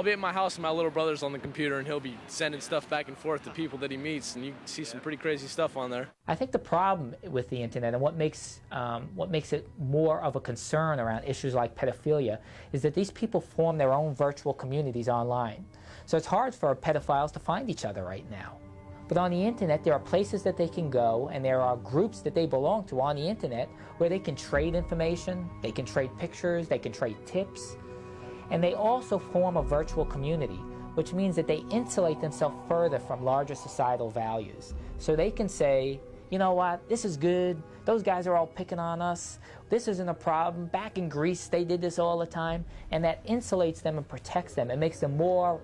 I'll be at my house and my little brother's on the computer and he'll be sending stuff back and forth to people that he meets, and you see some pretty crazy stuff on there. I think the problem with the internet and what makes it more of a concern around issues like pedophilia is that these people form their own virtual communities online. So it's hard for pedophiles to find each other right now. But on the internet, there are places that they can go, and there are groups that they belong to on the internet where they can trade information, they can trade pictures, they can trade tips. And they also form a virtual community, which means that they insulate themselves further from larger societal values. So they can say, you know what, this is good, those guys are all picking on us, this isn't a problem, back in Greece they did this all the time, and that insulates them and protects them. It makes them more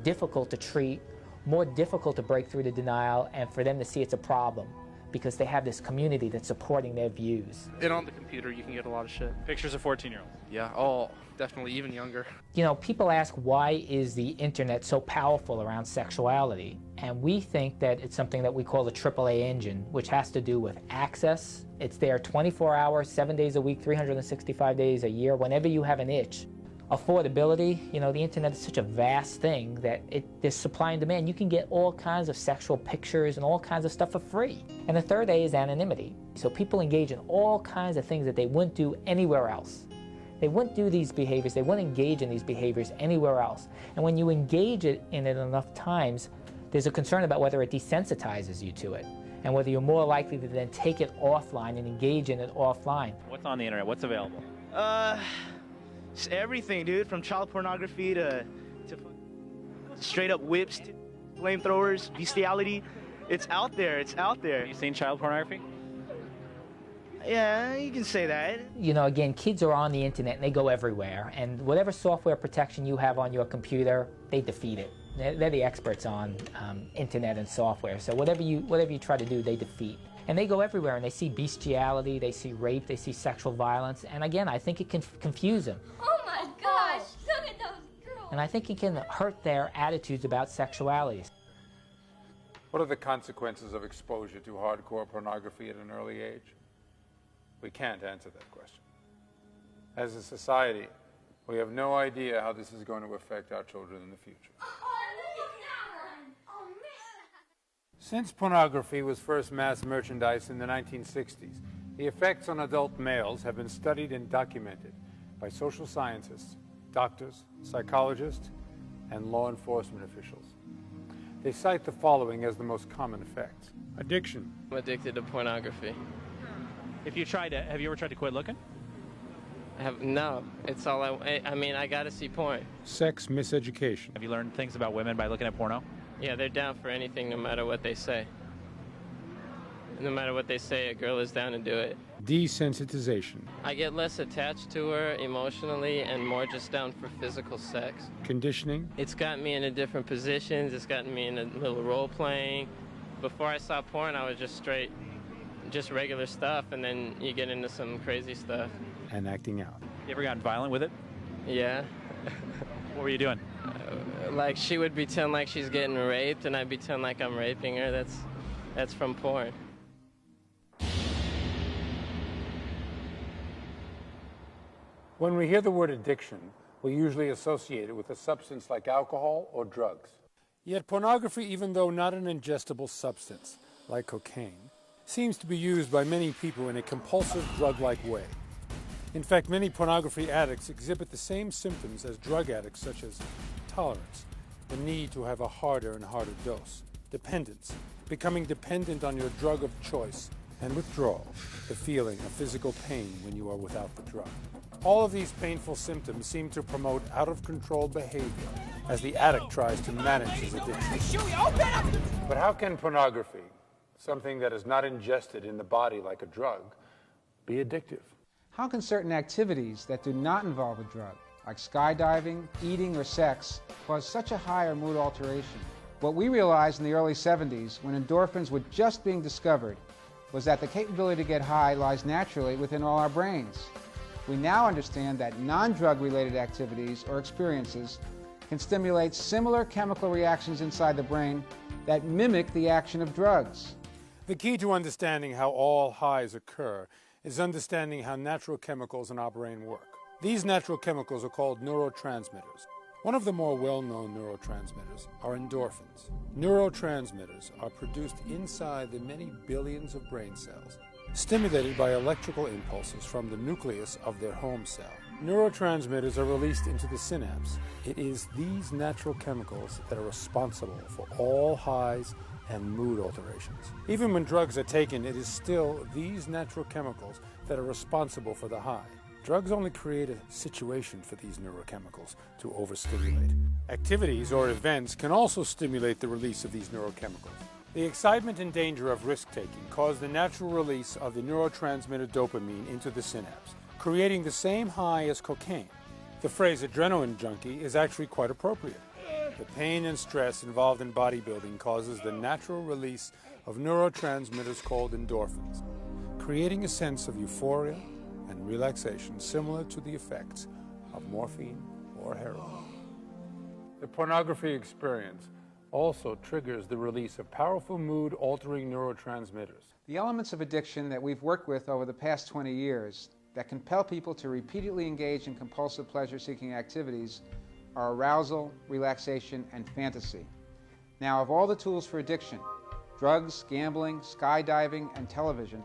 difficult to treat, more difficult to break through the denial, and for them to see it's a problem because they have this community that's supporting their views. And on the computer you can get a lot of shit. Pictures of 14-year-olds. Yeah, oh, definitely even younger. You know, people ask, why is the internet so powerful around sexuality? And we think that it's something that we call the AAA engine, which has to do with access. It's there 24 hours, 7 days a week, 365 days a year, whenever you have an itch. Affordability, you know, the internet is such a vast thing that there's supply and demand. You can get all kinds of sexual pictures and all kinds of stuff for free. And the third A is anonymity. So people engage in all kinds of things that they wouldn't do anywhere else. They wouldn't do these behaviors, they wouldn't engage in these behaviors anywhere else. And when you engage in it enough times, there's a concern about whether it desensitizes you to it and whether you're more likely to then take it offline and engage in it offline. What's on the internet? What's available? Just everything, dude, from child pornography to straight up whips, to flamethrowers, bestiality. It's out there, it's out there. Have you seen child pornography? Yeah, you can say that. You know, again, kids are on the internet and they go everywhere, and whatever software protection you have on your computer, they defeat it. They're the experts on internet and software, so whatever you try to do, they defeat. And they go everywhere, and they see bestiality, they see rape, they see sexual violence, and again, I think it can confuse them. Oh my gosh, look at those girls! And I think it can hurt their attitudes about sexuality. What are the consequences of exposure to hardcore pornography at an early age? We can't answer that question. As a society, we have no idea how this is going to affect our children in the future. Since pornography was first mass merchandised in the 1960s, the effects on adult males have been studied and documented by social scientists, doctors, psychologists, and law enforcement officials. They cite the following as the most common effects. Addiction. I'm addicted to pornography. Have you ever tried to quit looking? No, it's all I mean, I gotta see porn. Sex miseducation. Have you learned things about women by looking at porno? Yeah, they're down for anything no matter what they say. No matter what they say, a girl is down to do it. Desensitization. I get less attached to her emotionally and more just down for physical sex. Conditioning. It's gotten me into different positions, it's gotten me in a little role playing. Before I saw porn, I was just regular stuff, and then you get into some crazy stuff. And acting out. You ever gotten violent with it? Yeah. What were you doing? Like, she would pretend like she's getting raped, and I'd pretend like I'm raping her. That's from porn. When we hear the word addiction, we usually associate it with a substance like alcohol or drugs. Yet pornography, even though not an ingestible substance like cocaine, seems to be used by many people in a compulsive drug-like way. In fact, many pornography addicts exhibit the same symptoms as drug addicts, such as tolerance, the need to have a harder and harder dose, dependence, becoming dependent on your drug of choice, and withdrawal, the feeling of physical pain when you are without the drug. All of these painful symptoms seem to promote out-of-control behavior as the addict tries to manage his addiction. But how can pornography, something that is not ingested in the body like a drug, be addictive? How can certain activities that do not involve a drug, like skydiving, eating, or sex, cause such a high or mood alteration? What we realized in the early 70s, when endorphins were just being discovered, was that the capability to get high lies naturally within all our brains. We now understand that non-drug related activities or experiences can stimulate similar chemical reactions inside the brain that mimic the action of drugs. The key to understanding how all highs occur is understanding how natural chemicals in our brain work. These natural chemicals are called neurotransmitters. One of the more well-known neurotransmitters are endorphins. Neurotransmitters are produced inside the many billions of brain cells, stimulated by electrical impulses from the nucleus of their home cell. Neurotransmitters are released into the synapse. It is these natural chemicals that are responsible for all highs and mood alterations. Even when drugs are taken, it is still these natural chemicals that are responsible for the high. Drugs only create a situation for these neurochemicals to overstimulate. Activities or events can also stimulate the release of these neurochemicals. The excitement and danger of risk-taking cause the natural release of the neurotransmitter dopamine into the synapse, creating the same high as cocaine. The phrase adrenaline junkie is actually quite appropriate. The pain and stress involved in bodybuilding causes the natural release of neurotransmitters called endorphins, creating a sense of euphoria and relaxation similar to the effects of morphine or heroin. The pornography experience also triggers the release of powerful mood-altering neurotransmitters. The elements of addiction that we've worked with over the past 20 years that compel people to repeatedly engage in compulsive pleasure-seeking activities are arousal, relaxation, and fantasy. Now, of all the tools for addiction, drugs, gambling, skydiving, and television,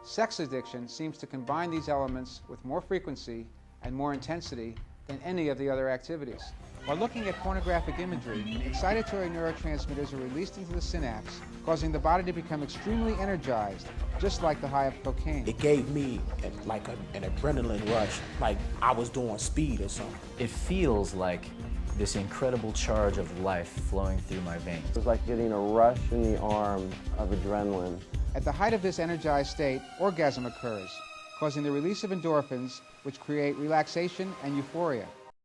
sex addiction seems to combine these elements with more frequency and more intensity than any of the other activities. While looking at pornographic imagery, excitatory neurotransmitters are released into the synapse, causing the body to become extremely energized, just like the high of cocaine. It gave me an adrenaline rush, like I was doing speed or something. It feels like this incredible charge of life flowing through my veins. It was like getting a rush in the arm of adrenaline. At the height of this energized state, orgasm occurs, causing the release of endorphins, which create relaxation and euphoria.